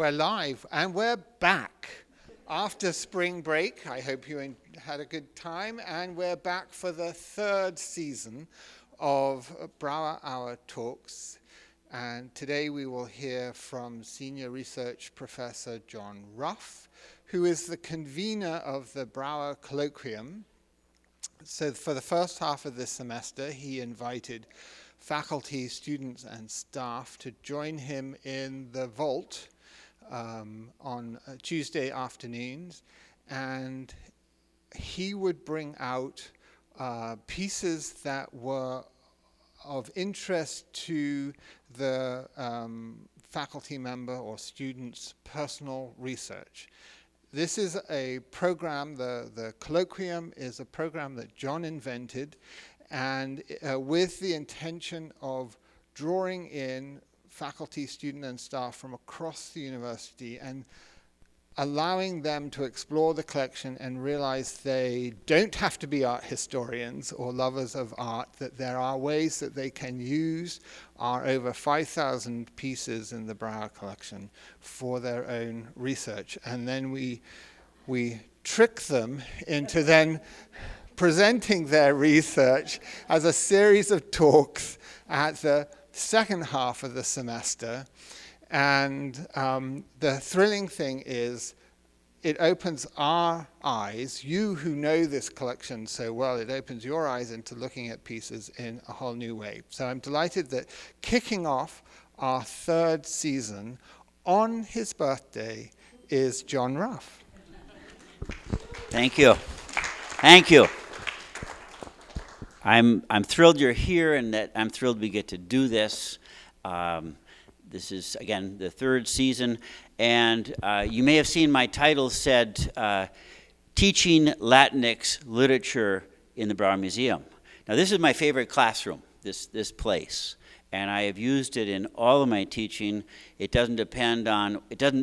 We're live and we're back after spring break. I hope you had a good time, and we're back for the third season of Brauer Hour Talks. And today we will hear from Senior Research Professor John Ruff, who is the convener of the Brauer Colloquium. So for the first half of this semester, he invited faculty, students, and staff to join him in the vault on Tuesday afternoons, and he would bring out pieces that were of interest to the faculty member or student's personal research. This is a program, the Colloquium is a program that John invented, and with the intention of drawing in faculty, student, and staff from across the university and allowing them to explore the collection and realize they don't have to be art historians or lovers of art, that there are ways that they can use our over 5,000 pieces in the Brauer collection for their own research. And then we trick them into then presenting their research as a series of talks at the second half of the semester. And the thrilling thing is it opens our eyes, you who know this collection so well, it opens your eyes into looking at pieces in a whole new way. So I'm delighted that kicking off our third season on his birthday is John Ruff. Thank you. Thank you. I'm thrilled you're here, and that I'm thrilled we get to do this. This is, again, the third season, and you may have seen my title said, Teaching Latinx Literature in the Brauer Museum. Now, this is my favorite classroom, this place, and I have used it in all of my teaching. It doesn't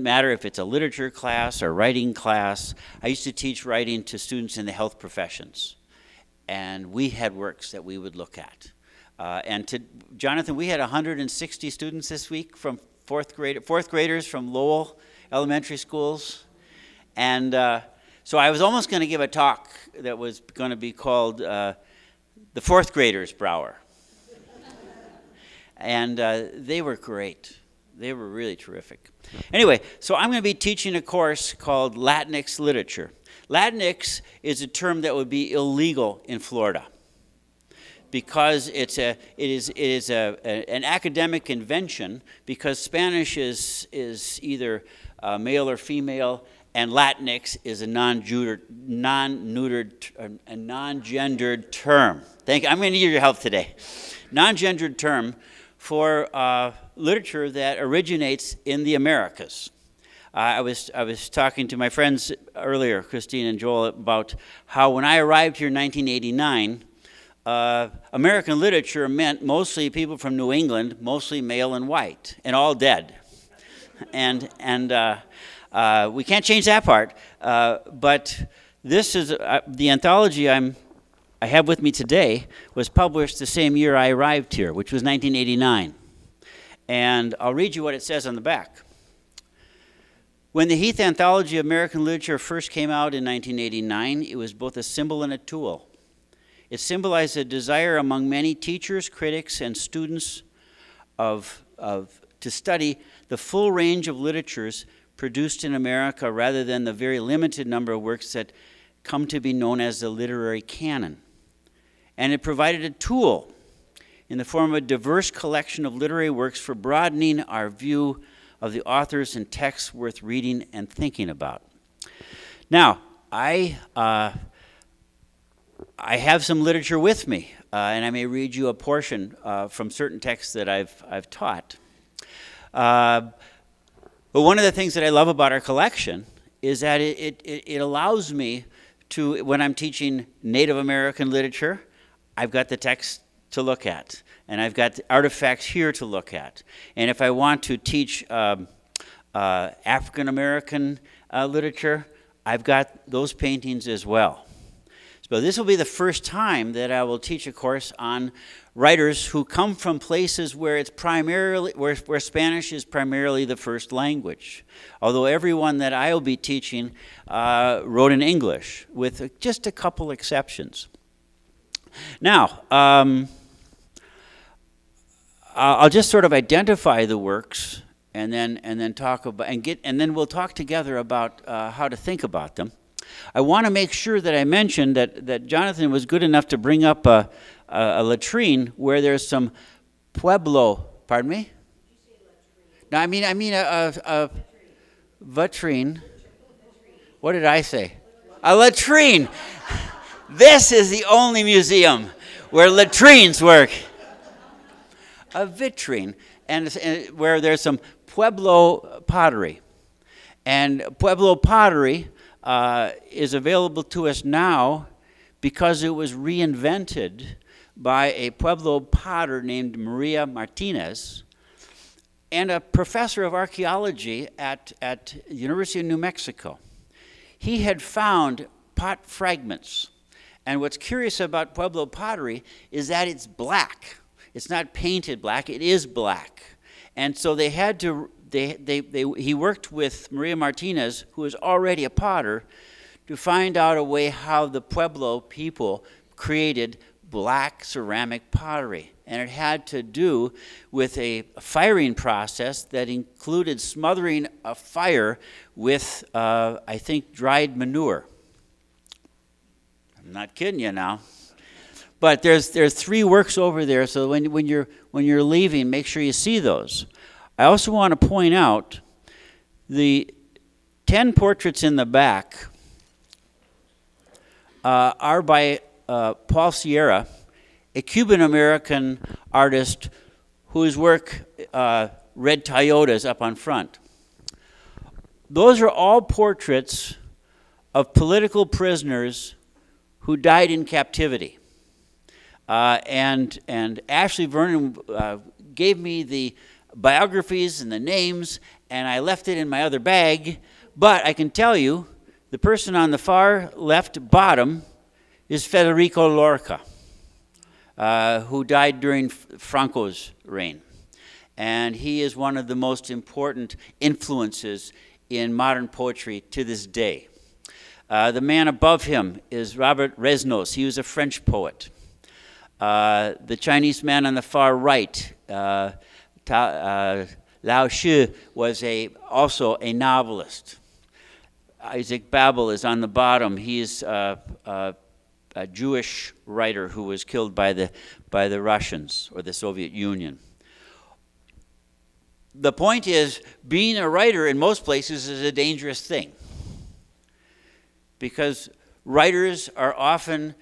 matter if it's a literature class or writing class. I used to teach writing to students in the health professions, and we had works that we would look at. Jonathan, we had 160 students this week from fourth graders from Lowell elementary schools. And so I was almost going to give a talk that was going to be called The Fourth Graders Brauer. And they were great. They were really terrific. Anyway, so I'm going to be teaching a course called Latinx Literature. Latinx is a term that would be illegal in Florida, because it is an academic invention, because Spanish is either male or female, and Latinx is a non-gendered term. I'm going to need your help today. Non-gendered term for literature that originates in the Americas. I was talking to my friends earlier, Christine and Joel, about how when I arrived here in 1989, American literature meant mostly people from New England, mostly male and white, and all dead. And we can't change that part. But this is the anthology I have with me today was published the same year I arrived here, which was 1989. And I'll read you what it says on the back. When the Heath Anthology of American Literature first came out in 1989, it was both a symbol and a tool. It symbolized a desire among many teachers, critics, and students to study the full range of literatures produced in America, rather than the very limited number of works that come to be known as the literary canon. And it provided a tool in the form of a diverse collection of literary works for broadening our view of the authors and texts worth reading and thinking about. Now, I have some literature with me, and I may read you a portion from certain texts that I've taught. But one of the things that I love about our collection is that it allows me to, when I'm teaching Native American literature, I've got the text to look at, and I've got artifacts here to look at. And if I want to teach African American literature, I've got those paintings as well. So this will be the first time that I will teach a course on writers who come from places where it's primarily where Spanish is primarily the first language. Although everyone that I will be teaching wrote in English, with just a couple exceptions. Now, I'll just sort of identify the works, and then talk about and then we'll talk together about how to think about them. I want to make sure that I mentioned that Jonathan was good enough to bring up a latrine where there's some Pueblo. Pardon me? No, I mean a vitrine. What did I say? A latrine. This is the only museum where latrines work. A vitrine, and where there's some Pueblo pottery, and Pueblo pottery is available to us now because it was reinvented by a Pueblo potter named Maria Martinez and a professor of archaeology at the University of New Mexico. He had found pot fragments, and what's curious about Pueblo pottery is that it's black. It's not painted black, it is black. And so they had to he worked with Maria Martinez, who was already a potter, to find out a way how the Pueblo people created black ceramic pottery. And it had to do with a firing process that included smothering a fire with, I think, dried manure. I'm not kidding you now. But there's 3 works over there, so when you're leaving, make sure you see those. I also want to point out the 10 portraits in the back are by Paul Sierra, a Cuban-American artist whose work Red Toyotas up on front. Those are all portraits of political prisoners who died in captivity. And Ashley Vernon gave me the biographies and the names, and I left it in my other bag. But I can tell you, the person on the far left bottom is Federico Lorca, who died during Franco's reign. And he is one of the most important influences in modern poetry to this day. The man above him is Robert Reznos. He was a French poet. The Chinese man on the far right, Lao Shi, was also a novelist. Isaac Babel is on the bottom. He's a Jewish writer who was killed by the Russians or the Soviet Union. The point is, being a writer in most places is a dangerous thing, because writers are often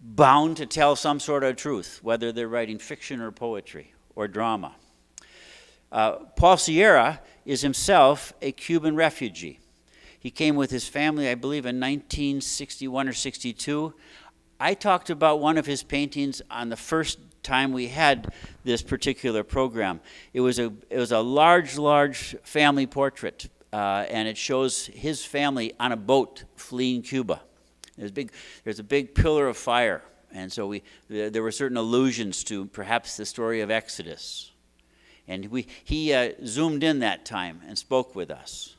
bound to tell some sort of truth, whether they're writing fiction or poetry or drama. Paul Sierra is himself a Cuban refugee. He came with his family, I believe, in 1961 or 62. I talked about one of his paintings on the first time we had this particular program. It was a large family portrait, and it shows his family on a boat fleeing Cuba. There's a big pillar of fire, and so there were certain allusions to perhaps the story of Exodus. And he zoomed in that time and spoke with us.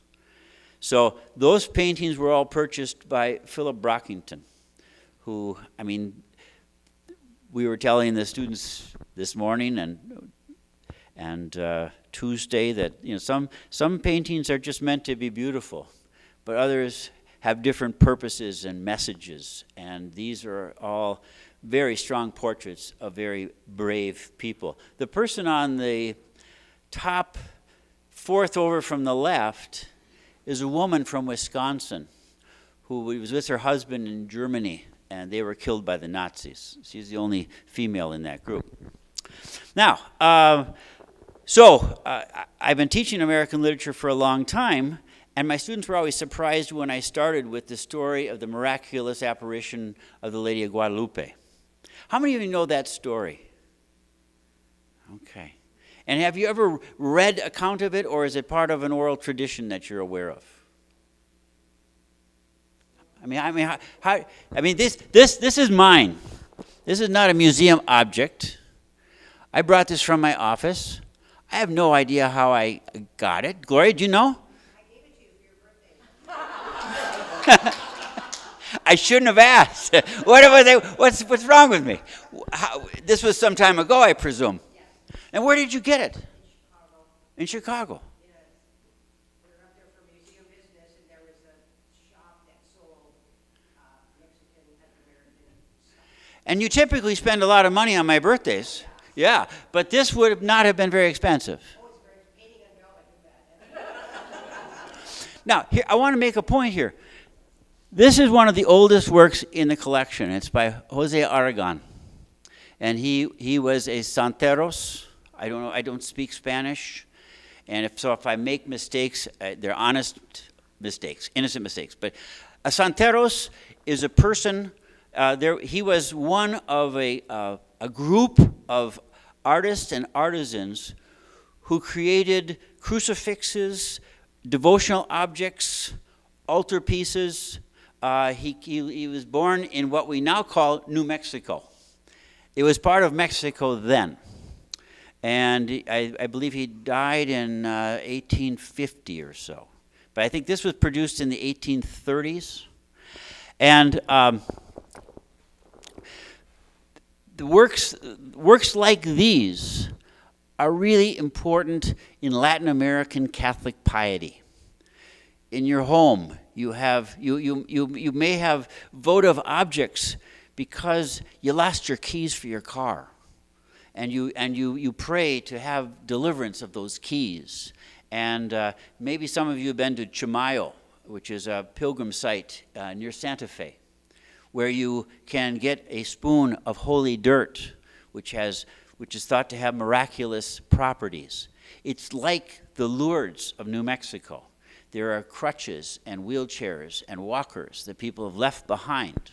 So those paintings were all purchased by Philip Brockington, who, I mean, we were telling the students this morning and Tuesday that, you know, some paintings are just meant to be beautiful, but others have different purposes and messages, and these are all very strong portraits of very brave people. The person on the top, 4th over from the left, is a woman from Wisconsin who was with her husband in Germany, and they were killed by the Nazis. She's the only female in that group. Now, I've been teaching American literature for a long time, and my students were always surprised when I started with the story of the miraculous apparition of the Lady of Guadalupe. How many of you know that story? Okay. And have you ever read account of it, or is it part of an oral tradition that you're aware of? This is mine. This is not a museum object. I brought this from my office. I have no idea how I got it. Gloria, do you know? I gave it to you for your birthday. I shouldn't have asked. What's wrong with me? This was some time ago, I presume. Yes. And where did you get it? In Chicago. In Chicago. Yes. We were up there for museum business, and there was a shop that sold Mexican and American stuff. And you typically spend a lot of money on my birthdays. Yeah, but this would not have been very expensive. Oh, it's great. Painting on velvet, too bad. Now, here, I want to make a point here. This is one of the oldest works in the collection. It's by Jose Aragon. And he was a Santeros. I don't know, I don't speak Spanish. And if I make mistakes, they're honest mistakes, innocent mistakes. But a Santeros is a person, he was one of a group of artists and artisans who created crucifixes, devotional objects, altar pieces. He was born in what we now call New Mexico. It was part of Mexico then. And I believe he died in 1850 or so. But I think this was produced in the 1830s. And the works like these are really important in Latin American Catholic piety. In your home, you may have votive objects because you lost your keys for your car, and you pray to have deliverance of those keys. And maybe some of you have been to Chimayo, which is a pilgrim site near Santa Fe, where you can get a spoon of holy dirt, which is thought to have miraculous properties. It's like the Lourdes of New Mexico. There are crutches and wheelchairs and walkers that people have left behind.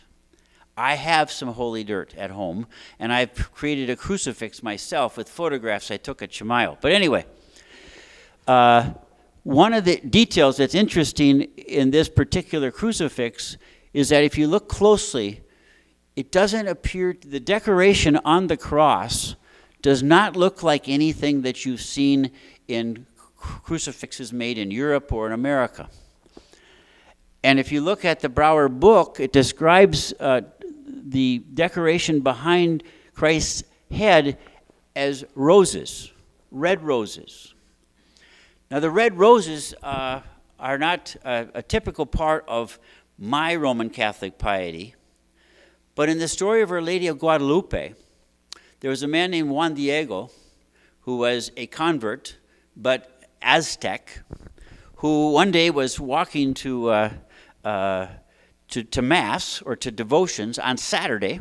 I have some holy dirt at home, and I've created a crucifix myself with photographs I took at Chimayo. But anyway, one of the details that's interesting in this particular crucifix is that if you look closely, it doesn't appear, the decoration on the cross does not look like anything that you've seen in crucifixes made in Europe or in America. And if you look at the Brauer book, it describes the decoration behind Christ's head as roses, red roses. Now, the red roses are not a typical part of my Roman Catholic piety, but in the story of Our Lady of Guadalupe, there was a man named Juan Diego who was a convert, but Aztec, who one day was walking to Mass or to devotions on Saturday,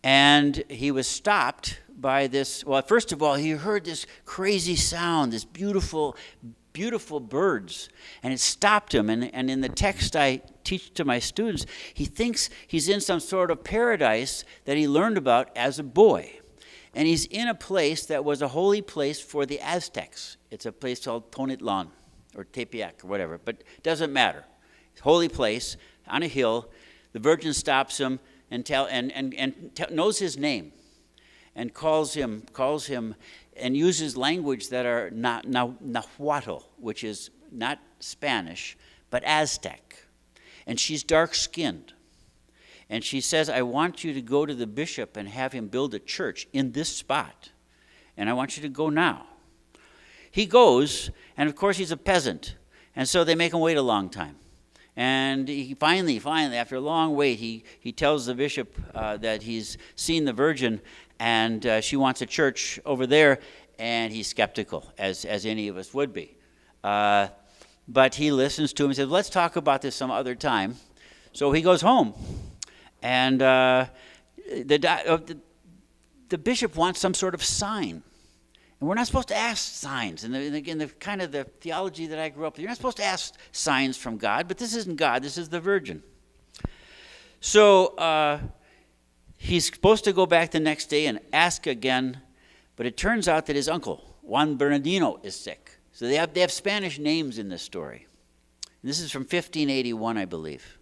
and he was stopped by this. Well, first of all, he heard this crazy sound, this beautiful, beautiful birds, and it stopped him. And in the text I teach to my students, he thinks he's in some sort of paradise that he learned about as a boy. And he's in a place that was a holy place for the Aztecs. It's a place called Tonitlan or Tepeyac or whatever, but it doesn't matter. Holy place on a hill. The Virgin stops him and knows his name and calls him and uses language that are Nahuatl, which is not Spanish, but Aztec. And she's dark-skinned. And she says, I want you to go to the bishop and have him build a church in this spot. And I want you to go now. He goes, and of course he's a peasant. And so they make him wait a long time. And he finally, after a long wait, he tells the bishop that he's seen the Virgin and she wants a church over there. And he's skeptical, as any of us would be. But he listens to him and says, let's talk about this some other time. So he goes home. And the bishop wants some sort of sign. And we're not supposed to ask signs. And in the kind of the theology that I grew up with, you're not supposed to ask signs from God, but this isn't God, this is the Virgin. So he's supposed to go back the next day and ask again, but it turns out that his uncle, Juan Bernardino, is sick. So they have Spanish names in this story. And this is from 1581, I believe.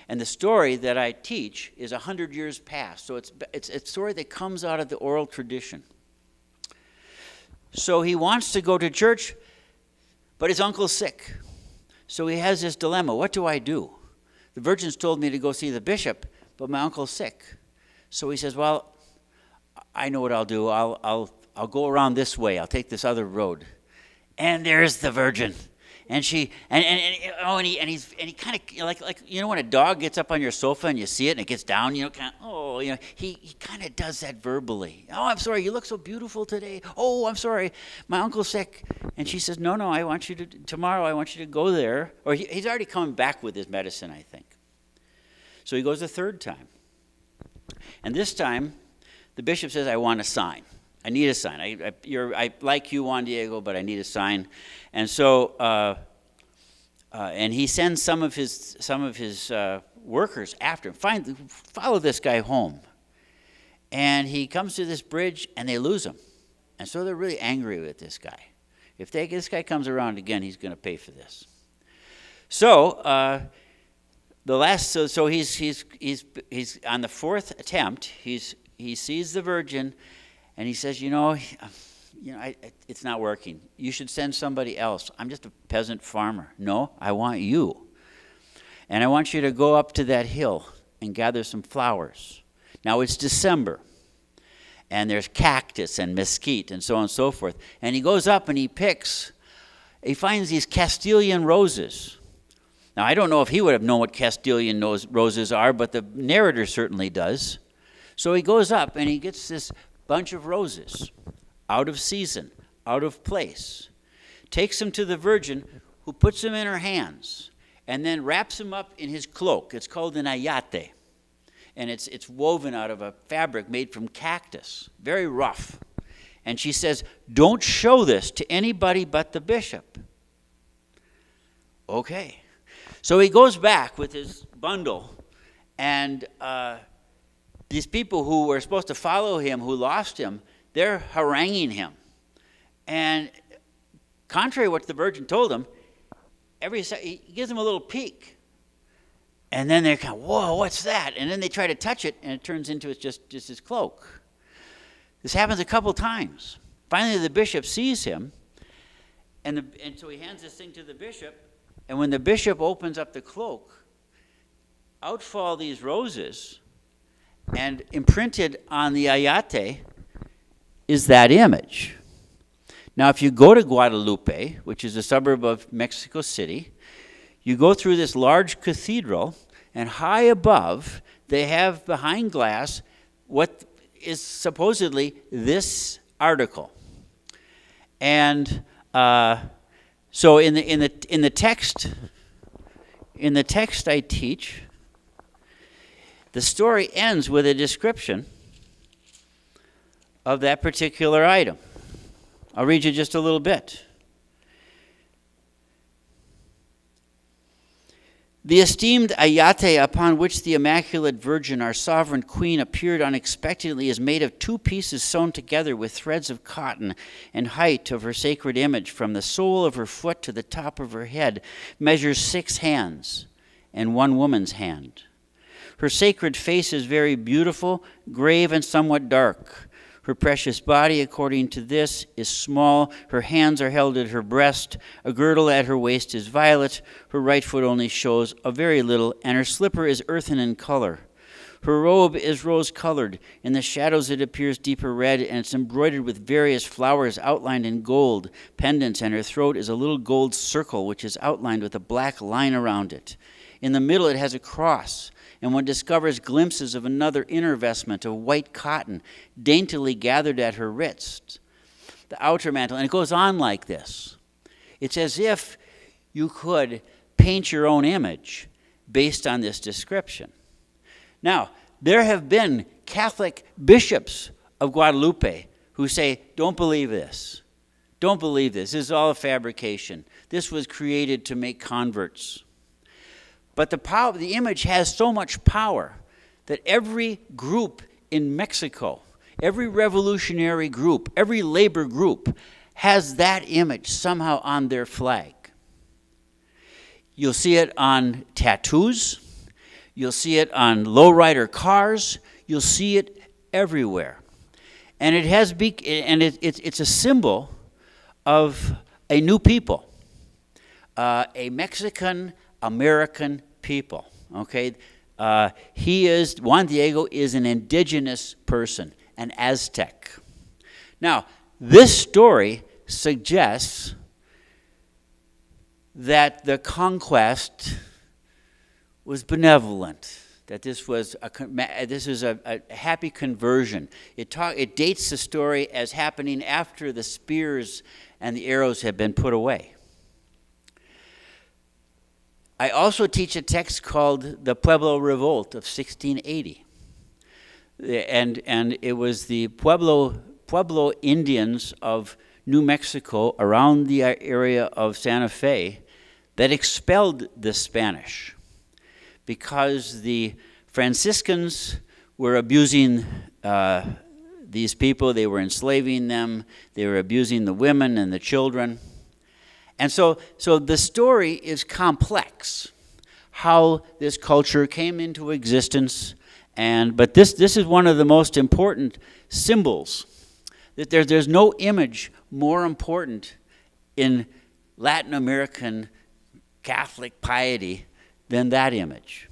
And the story that I teach is 100 years past. So it's a story that comes out of the oral tradition. So he wants to go to church, but his uncle's sick. So he has this dilemma. What do I do? The Virgin's told me to go see the bishop, but my uncle's sick. So he says, well, I know what I'll do. I'll go around this way. I'll take this other road. And there's the Virgin. And he kind of like when a dog gets up on your sofa and you see it and it gets down, he kind of does that verbally. Oh, I'm sorry, you look so beautiful today. Oh, I'm sorry, my uncle's sick. And she says, no, I want you to tomorrow. I want you to go there. Or he's already coming back with his medicine, I think. So he goes the third time, and this time, the bishop says, I want a sign. I need a sign. I like you, Juan Diego, but I need a sign. And so, and he sends some of his workers after him. Follow this guy home. And he comes to this bridge, and they lose him. And so they're really angry with this guy. If this guy comes around again, he's going to pay for this. So so he's on the fourth attempt. He sees the Virgin. And he says, it's not working. You should send somebody else. I'm just a peasant farmer. No, I want you. And I want you to go up to that hill and gather some flowers. Now it's December. And there's cactus and mesquite and so on and so forth. And he goes up and he finds these Castilian roses. Now I don't know if he would have known what Castilian roses are, but the narrator certainly does. So he goes up and he gets this bunch of roses, out of season, out of place, takes them to the Virgin, who puts them in her hands, and then wraps them up in his cloak. It's called an ayate, and it's woven out of a fabric made from cactus, very rough. And she says, don't show this to anybody but the bishop. Okay. So he goes back with his bundle, and these people who were supposed to follow him, who lost him, they're haranguing him. And contrary to what the Virgin told him, he gives them a little peek. And then they're kind of, whoa, what's that? And then they try to touch it, and it turns into just his cloak. This happens a couple times. Finally, the bishop sees him, and so he hands this thing to the bishop, and when the bishop opens up the cloak, out fall these roses, and imprinted on the ayate is that image. Now, if you go to Guadalupe, which is a suburb of Mexico City, you go through this large cathedral, and high above, they have behind glass what is supposedly this article. And so in the text I teach, the story ends with a description of that particular item. I'll read you just a little bit. The esteemed ayate upon which the Immaculate Virgin, our sovereign queen, appeared unexpectedly is made of 2 pieces sewn together with threads of cotton, and height of her sacred image from the sole of her foot to the top of her head measures 6 hands and 1 woman's hand. Her sacred face is very beautiful, grave, and somewhat dark. Her precious body, according to this, is small. Her hands are held at her breast. A girdle at her waist is violet. Her right foot only shows a very little, and her slipper is earthen in color. Her robe is rose-colored. In the shadows it appears deeper red, and it's embroidered with various flowers outlined in gold pendants, and her throat is a little gold circle, which is outlined with a black line around it. In the middle it has a cross, and one discovers glimpses of another inner vestment of white cotton, daintily gathered at her wrist, the outer mantle. And it goes on like this. It's as if you could paint your own image based on this description. Now, there have been Catholic bishops of Guadalupe who say, don't believe this. Don't believe this. This is all a fabrication. This was created to make converts. But the image has so much power that every group in Mexico, every revolutionary group, every labor group has that image somehow on their flag. You'll see it on tattoos. You'll see it on lowrider cars. You'll see it everywhere. And it's a symbol of a new people, a Mexican-American people, okay? Juan Diego is an indigenous person, an Aztec. Now, this story suggests that the conquest was benevolent, that this was a happy conversion. It dates the story as happening after the spears and the arrows had been put away. I also teach a text called the Pueblo Revolt of 1680. And it was the Pueblo Indians of New Mexico around the area of Santa Fe that expelled the Spanish because the Franciscans were abusing these people. They were enslaving them. They were abusing the women and the children. And so the story is complex, how this culture came into existence. But this is one of the most important symbols. That there's no image more important in Latin American Catholic piety than that image.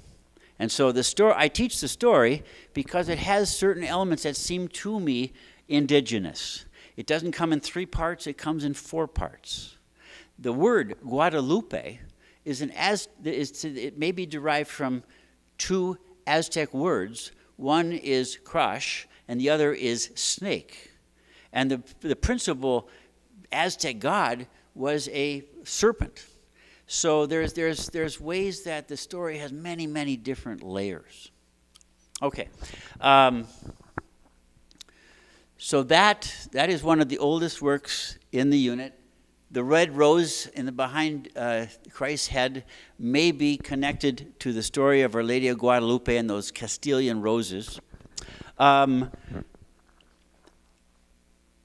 And so I teach the story because it has certain elements that seem to me indigenous. It doesn't come in 3 parts, it comes in 4 parts. The word Guadalupe it may be derived from 2 Aztec words. One is crush, and the other is snake. And the principal Aztec god was a serpent. So there's ways that the story has many, many different layers. Okay. So that is one of the oldest works in the unit. The red rose behind Christ's head may be connected to the story of Our Lady of Guadalupe and those Castilian roses.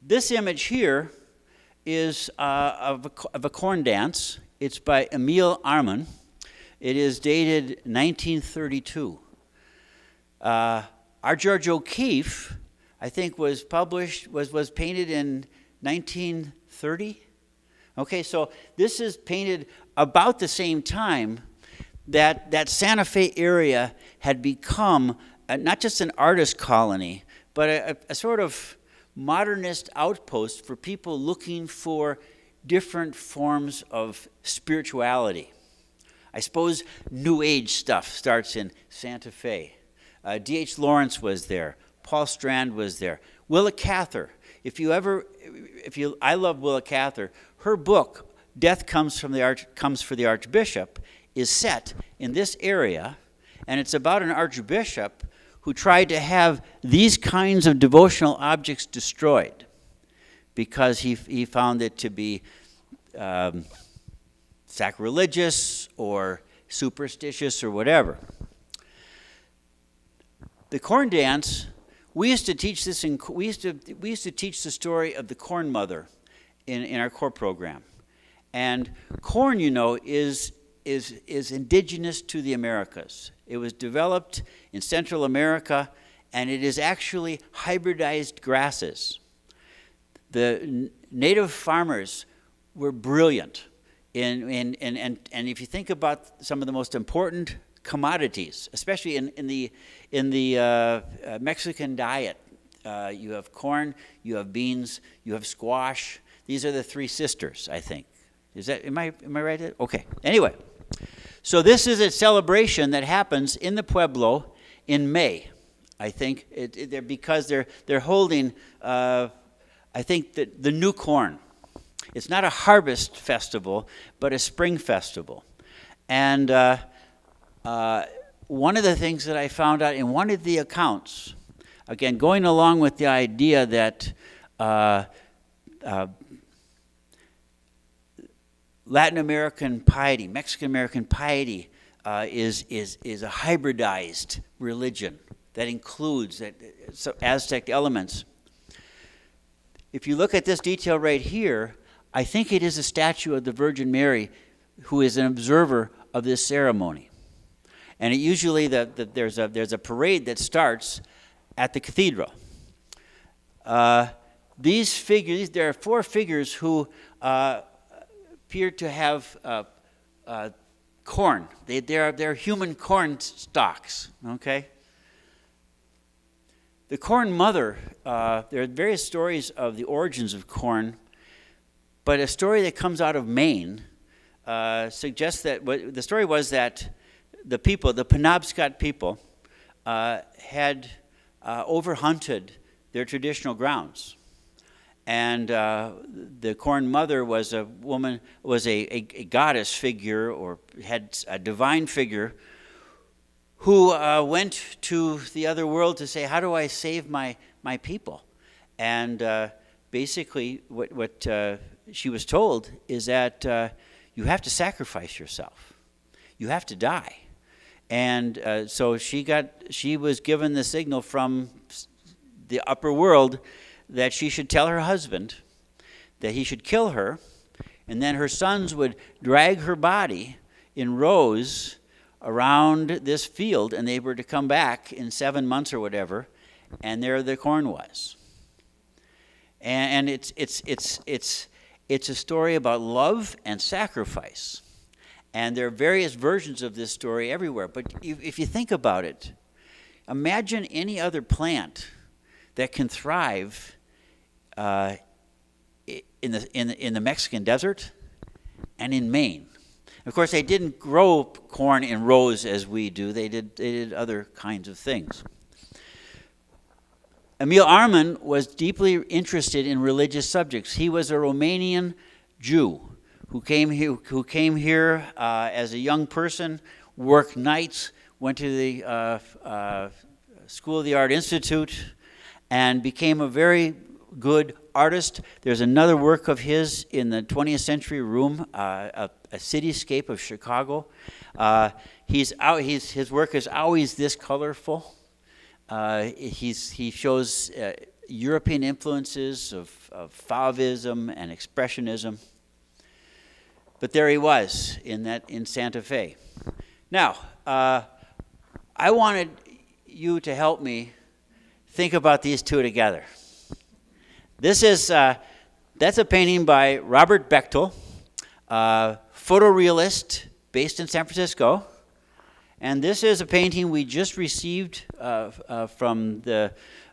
This image here is of a corn dance. It's by Emile Arman. It is dated 1932. Our George O'Keeffe, I think, was painted in 1930. Okay, so this is painted about the same time that Santa Fe area had become not just an artist colony, but a sort of modernist outpost for people looking for different forms of spirituality. I suppose New Age stuff starts in Santa Fe. D.H. Lawrence was there. Paul Strand was there. Willa Cather. I love Willa Cather. Her book, Death Comes for the Archbishop, is set in this area, and it's about an archbishop who tried to have these kinds of devotional objects destroyed because he found it to be sacrilegious or superstitious or whatever. The corn dance, we used to teach this. We used to teach the story of the Corn Mother in our core program, and corn, is indigenous to the Americas. It was developed in Central America, and it is actually hybridized grasses. The native farmers were brilliant and if you think about some of the most important commodities, especially in the Mexican diet, you have corn, you have beans, you have squash. These are the 3 sisters, I think. Am I right? Okay. Anyway, so this is a celebration that happens in the Pueblo in May, I think, because they're holding, I think, the new corn. It's not a harvest festival, but a spring festival. And one of the things that I found out in one of the accounts, again, going along with the idea that Latin American piety, Mexican American piety is a hybridized religion that includes Aztec elements. If you look at this detail right here, I think it is a statue of the Virgin Mary who is an observer of this ceremony. And it usually there's a parade that starts at the cathedral. These figures, there are 4 figures who appear to have corn. They're human corn stalks, okay? The corn mother, there are various stories of the origins of corn, but a story that comes out of Maine suggests that the story was that the people, the Penobscot people, had overhunted their traditional grounds. And the corn mother was a woman, was a goddess figure, or had a divine figure, who went to the other world to say, how do I save my people? And basically what she was told is that you have to sacrifice yourself. You have to die. And so she was given the signal from the upper world that she should tell her husband that he should kill her, and then her sons would drag her body in rows around this field, and they were to come back in 7 months or whatever, and there the corn was. And it's a story about love and sacrifice. And there are various versions of this story everywhere. But if you think about it, imagine any other plant that can thrive in the Mexican desert and in Maine. Of course, they didn't grow corn in rows as we do. They did other kinds of things. Emil Arman was deeply interested in religious subjects. He was a Romanian Jew who came here as a young person, worked nights, went to the School of the Art Institute, and became a very good artist. There's another work of his in the 20th Century Room, a cityscape of Chicago. His work is always this colorful. He shows European influences of Fauvism and Expressionism. But there he was in Santa Fe. Now, I wanted you to help me think about these two together. This is that's a painting by Robert Bechtel, photorealist based in San Francisco, and this is a painting we just received from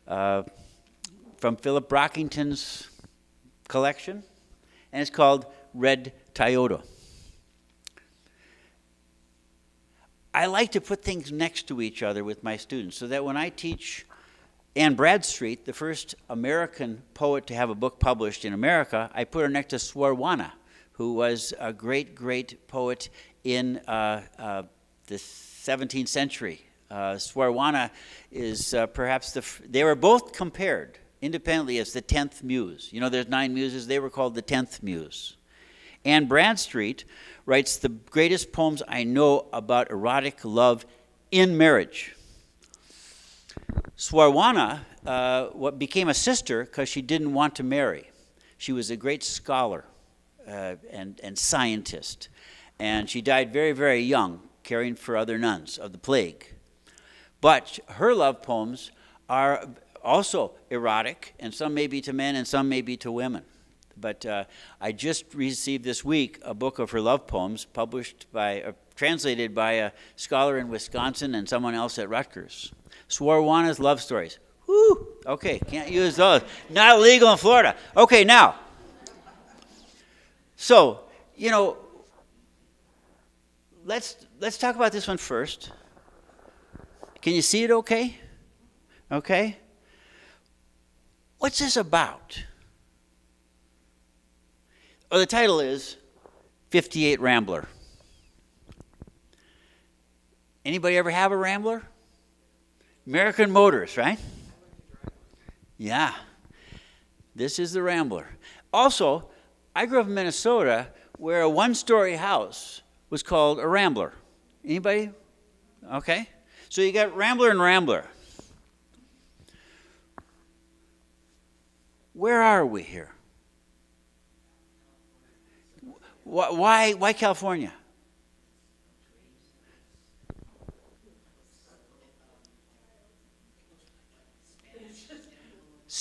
Philip Brockington's collection, and it's called Red Toyota. I like to put things next to each other with my students so that when I teach Anne Bradstreet, the first American poet to have a book published in America, I put her next to Swarwana, who was a great, great poet in the 17th century. Swarwana is perhaps they were both compared independently as the 10th muse. You know, there's 9 muses. They were called the 10th muse. Anne Bradstreet writes the greatest poems I know about erotic love in marriage. Swarwana became a sister because she didn't want to marry. She was a great scholar and scientist, and she died very, very young, caring for other nuns of the plague. But her love poems are also erotic, and some may be to men and some may be to women. But I just received this week a book of her love poems translated by a scholar in Wisconsin and someone else at Rutgers. Swarwana's love stories. Whew, okay, can't use those. Not illegal in Florida. Okay, now. So, you know, let's talk about this one first. Can you see it okay? Okay. What's this about? Oh, the title is 58 Rambler. Anybody ever have a Rambler? American Motors, right? Yeah. This is the Rambler. Also, I grew up in Minnesota where a one-story house was called a Rambler. Anybody? Okay. So you got Rambler and Rambler. Where are we here? Why California?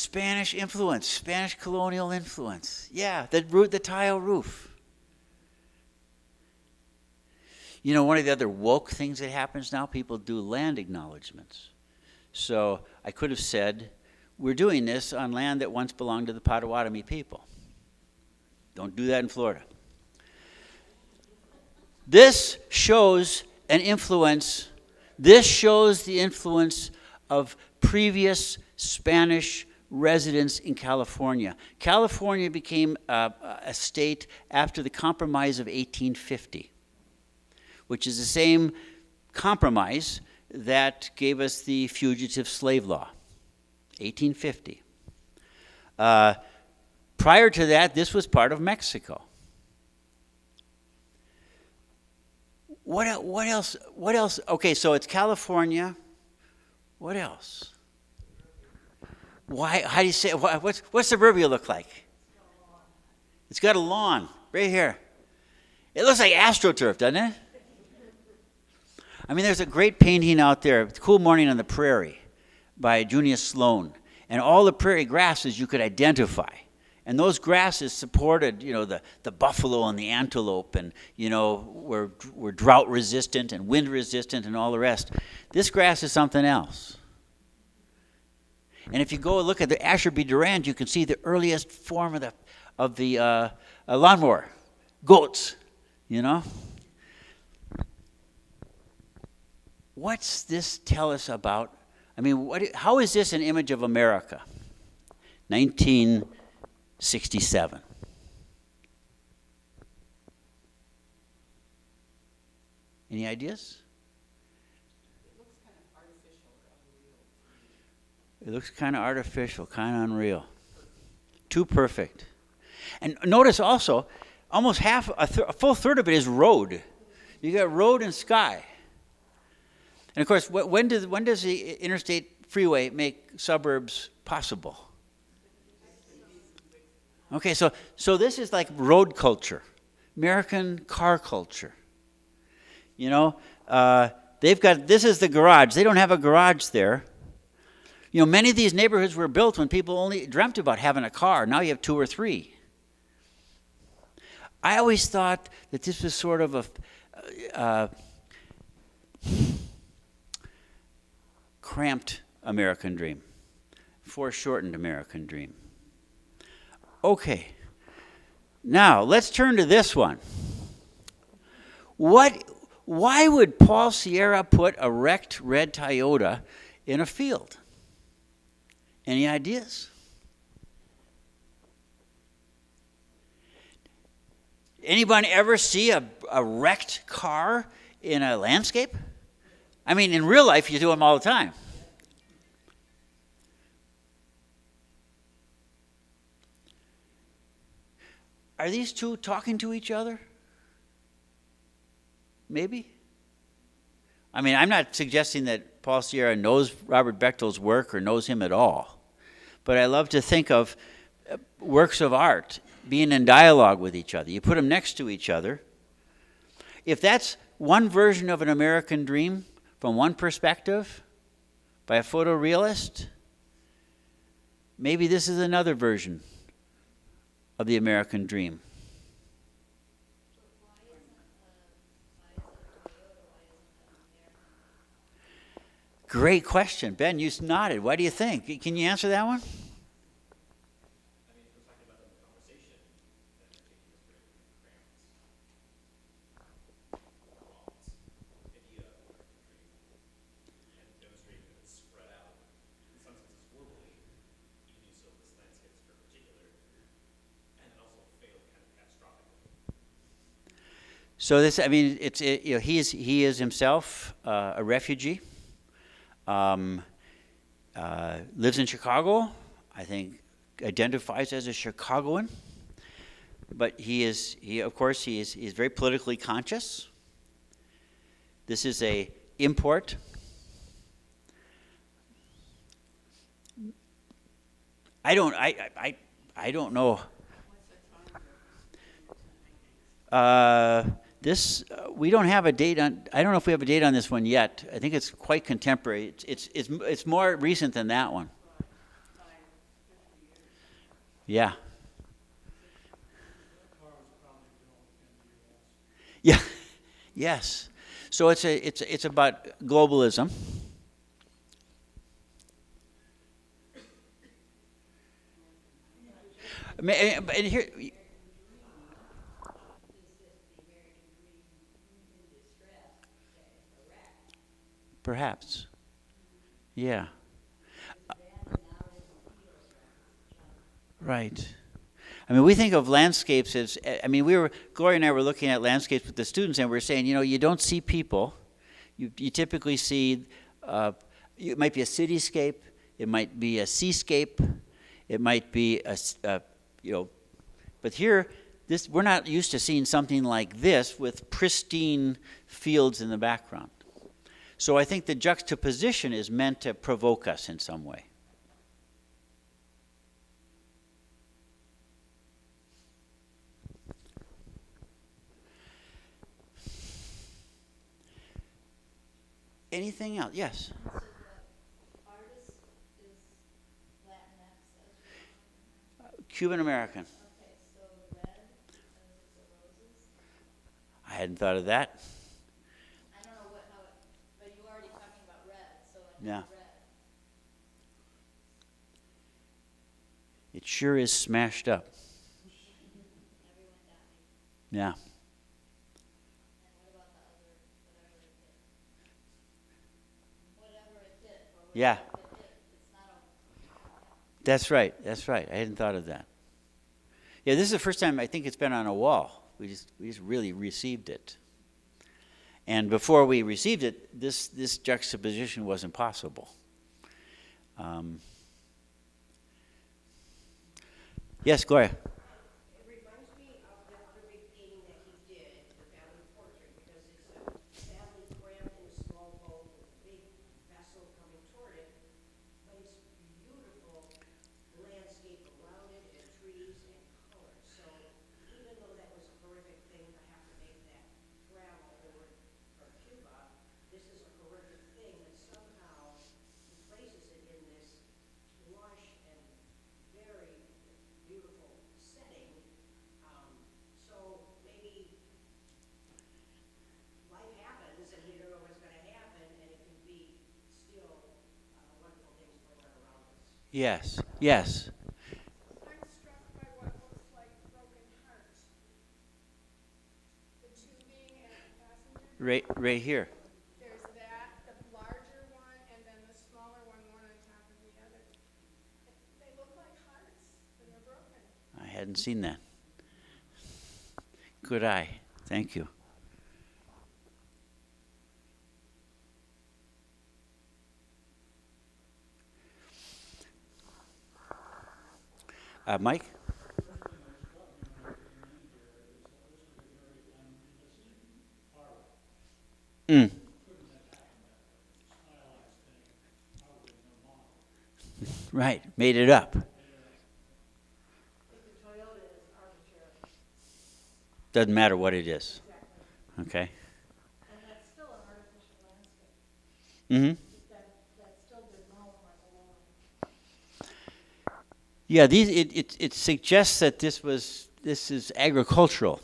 Spanish influence, Spanish colonial influence. Yeah, the tile roof. You know, one of the other woke things that happens now, people do land acknowledgments. So I could have said, we're doing this on land that once belonged to the Potawatomi people. Don't do that in Florida. This shows an influence. This shows the influence of previous Spanish residents in California. California became a state after the Compromise of 1850, which is the same compromise that gave us the fugitive slave law, 1850. Prior to that, this was part of Mexico. What else? What else? Okay, so it's California. What else? Why? How do you say? What's suburbia look like? It's got a lawn right here. It looks like AstroTurf, doesn't it? I mean, there's a great painting out there, Cool Morning on the Prairie, by Junius Sloan, and all the prairie grasses you could identify. And those grasses supported, you know, the buffalo and the antelope, and, you know, were drought resistant and wind resistant and all the rest. This grass is something else. And if you go look at the Asher B. Durand, you can see the earliest form of the lawnmower, goats, you know. What's this tell us about? I mean, how is this an image of America? 1967. Any ideas? It looks kind of artificial, kind of unreal. Too perfect. And notice also, almost half, a full third of it is road. You got road and sky. And of course, when does the interstate freeway make suburbs possible? Okay, so this is like road culture, American car culture. You know, this is the garage. They don't have a garage there. You know, many of these neighborhoods were built when people only dreamt about having a car. Now you have 2 or 3. I always thought that this was sort of a cramped American dream, foreshortened American dream. Okay, now let's turn to this one. Why would Paul Sierra put a wrecked red Toyota in a field? Any ideas? Anybody ever see a wrecked car in a landscape? I mean, in real life, you do them all the time. Are these two talking to each other? Maybe. I mean, I'm not suggesting that Paul Sierra knows Robert Bechtel's work or knows him at all. But I love to think of works of art being in dialogue with each other. You put them next to each other. If that's one version of an American dream from one perspective by a photorealist, maybe this is another version of the American dream. Great question. Ben, you nodded. What do you think? Can you answer that one? So this, I mean, he is himself a refugee. Lives in Chicago. I think identifies as a Chicagoan. But he is very politically conscious. This is a import. I don't know. We don't have a date on. I don't know if we have a date on this one yet. I think it's quite contemporary. It's more recent than that one. Yeah. Yeah. Yes. So it's about globalism. And here, perhaps. Yeah. Right. I mean, we think of landscapes as, I mean, Gloria and I were looking at landscapes with the students, and we were saying, you don't see people. You typically see, it might be a cityscape, it might be a seascape, it might be but here, we're not used to seeing something like this with pristine fields in the background. So I think the juxtaposition is meant to provoke us in some way. Anything else? Yes. So the artist is Latinx, Cuban American. okay, so red, as the roses. I hadn't thought of that. I don't know how it, but you were already talking about red, so I Yeah. have red. It sure is smashed up. Everyone got me. Yeah. And what about the other, whatever it did, or Yeah. whatever it did, it's not a, That's right. That's right. I hadn't thought of that. Yeah, this is the first time I think it's been on a wall. We just really received it. And before we received it, this juxtaposition wasn't possible. Yes, Gloria. It reminds me of that other big painting that he did, the family portrait, because it's a family crammed in a small boat with a big vessel coming toward it, but it's beautiful landscape around it and trees and colors. So even though that was a horrific thing to have to make that travel over from Cuba, this is a horrific thing that somehow he places it in this lush and very beautiful setting. So maybe life happens and you don't know what's going to happen, and it can be still wonderful things going on around us. Yes. Yes. I'm struck by what looks like broken heart. The tubing and the passenger. Right here. There's that, the larger one, and then the smaller one on top of the other. They look like hearts, and they're broken. I hadn't seen that. Good eye. Thank you. Mike? Mm. Right, made it up. Doesn't matter what it is. Okay. and that's still an artificial landscape. Mm-hmm. That still did not look like a lawn. Yeah, it suggests that this is agricultural.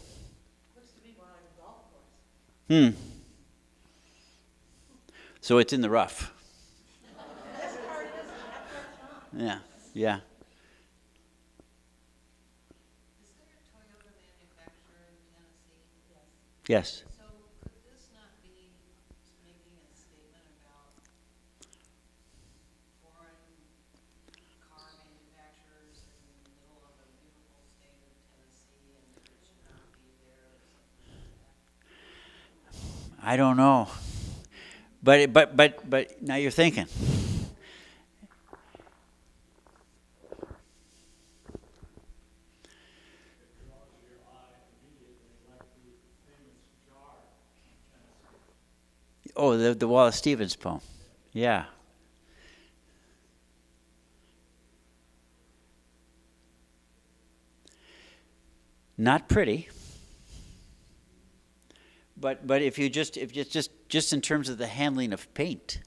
Looks to be more like a golf course. So it's in the rough. This part is, that part's not. Yeah. Yeah. Is there a Toyota manufacturer in Tennessee? Yes. So could this not be making a statement about foreign car manufacturers in the middle of a beautiful state of Tennessee and that it should not be there or something like that? I don't know. But now you're thinking. Oh, the Wallace Stevens poem. Yeah. Not pretty. But if you just in terms of the handling of paint,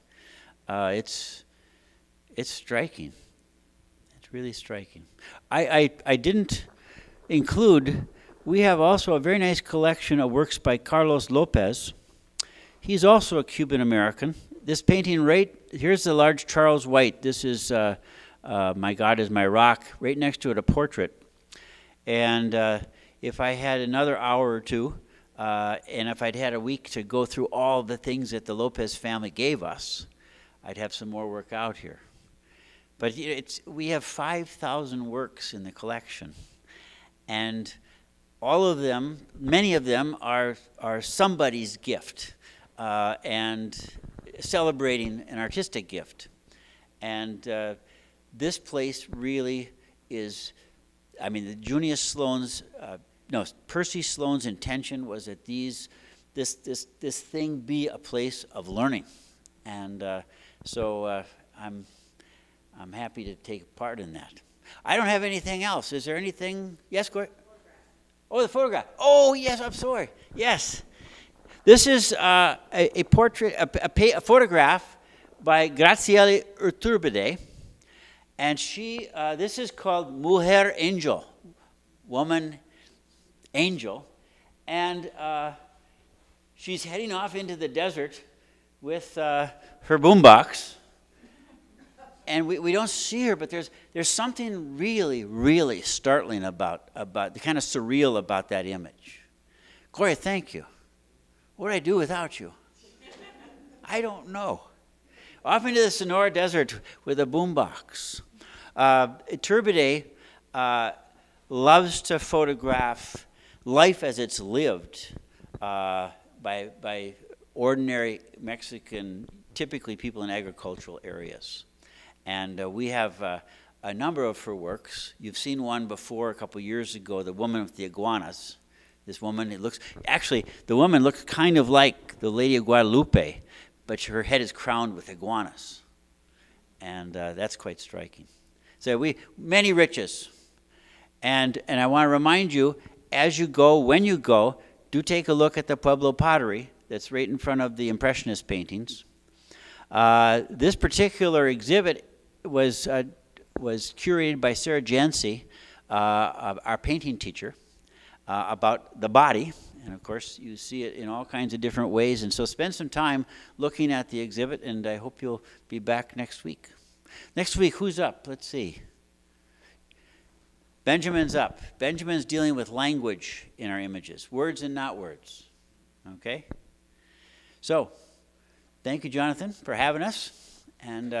it's striking. It really striking. I didn't include, we have also a very nice collection of works by Carlos Lopez. He's also a Cuban American. This painting here's the large Charles White. This is My God is My Rock. Right next to it, a portrait. And if I had another hour or two, and if I'd had a week to go through all the things that the Lopez family gave us, I'd have some more work out here. But we have 5,000 works in the collection. And all of them, many of them are somebody's gift and celebrating an artistic gift. And this place really is, I mean, Percy Sloane's intention was that this thing be a place of learning. And so I'm happy to take part in that. I don't have anything else. Is there anything? Yes, go ahead. Oh, the photograph. Oh, yes, I'm sorry. Yes. This is a portrait, a photograph by Graziella Urturbide. And this is called Mujer Angel, Woman Angel. And she's heading off into the desert with her boombox. And we don't see her, but there's something really, really startling about the kind of surreal about that image. Gloria, thank you. What would I do without you? I don't know. Off into the Sonora Desert with a boombox. Iturbide loves to photograph life as it's lived by ordinary Mexican, typically people in agricultural areas. And we have a number of her works. You've seen one before a couple years ago, the woman with the iguanas. This woman, the woman looks kind of like the Lady of Guadalupe, but her head is crowned with iguanas. And that's quite striking. So many riches. And I want to remind you, as you go, when you go, do take a look at the Pueblo pottery that's right in front of the Impressionist paintings. This particular exhibit was curated by Sarah Jancy, our painting teacher, about the body. And of course, you see it in all kinds of different ways. And so spend some time looking at the exhibit, and I hope you'll be back next week. Next week, who's up? Let's see. Benjamin's up. Benjamin's dealing with language in our images, words and not words. Okay? So, thank you, Jonathan, for having us. And